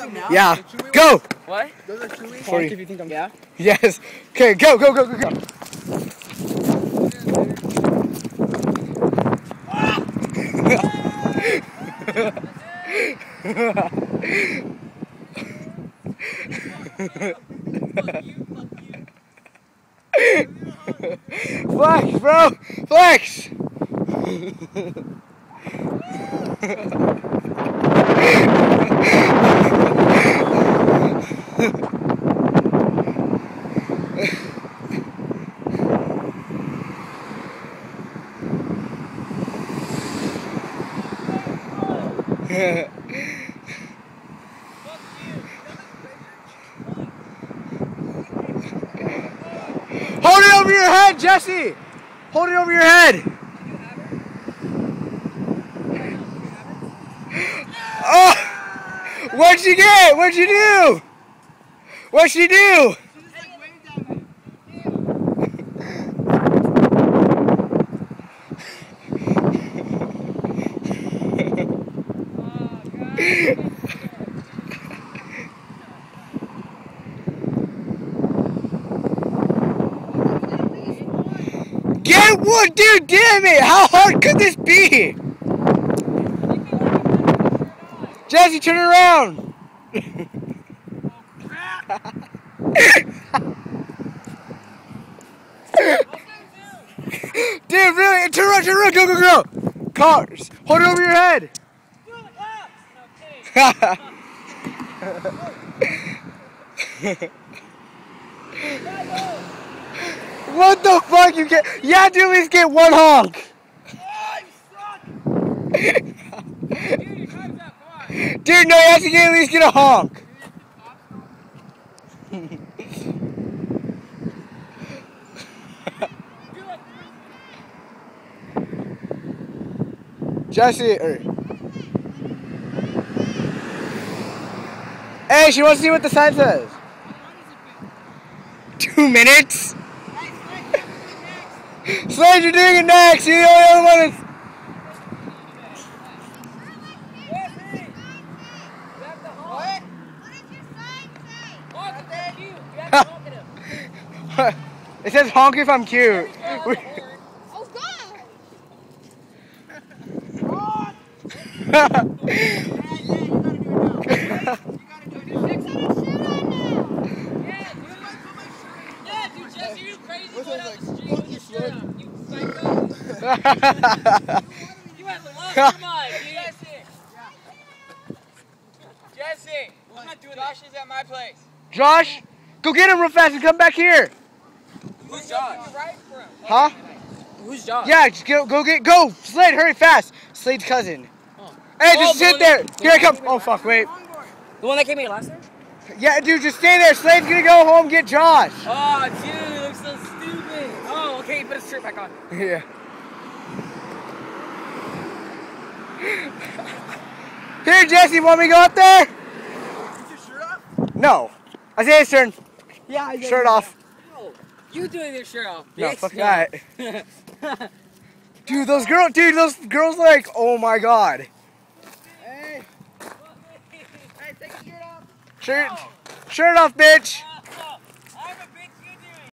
recording now? Yeah. Go! What? Those are chewy? Honk if you think I'm... Yeah? Yes. Okay, go, go, go, go, go. Flex, bro! Flex! Hold it over your head, Jesse! Hold it over your head! Oh! What'd she get? What'd you do? What'd she do? Get wood, dude, damn it! How hard could this be? Jesse, turn around! Dude, really? Turn around, go, go, go! Cars, hold it over your head! What the fuck you get? You have to at least get one honk! Dude, no, you have to at least get a honk! Jesse, hey, she wants to see what the sign says. 2 minutes? Slade, you're doing it next. You're the only other one that's... It says honk if I'm cute. Oh God! You went lost your mind, Jesse, I'm not doing Josh is at my place. Josh, go get him real fast and come back here. Who's Josh? Huh? Who's Josh? Yeah, just go. Slade, hurry fast. Slade's cousin. Oh. Hey, just sit there. Here I come. Oh, fuck, wait. The one that came here last time? Yeah, dude, just stay there. Slade's gonna go home and get Josh. Oh, dude, he looks so stupid. Oh, okay, he put his shirt back on. Yeah. Here, Jesse, want me to go up there? Is your shirt off? No. Isaiah's turn. Yeah, Isaiah. Shirt off. No, you doing your shirt off, No, bitch. fuck that. Dude, those girls like, oh my god. Hey. Hey, take your shirt off. Shirt off, bitch.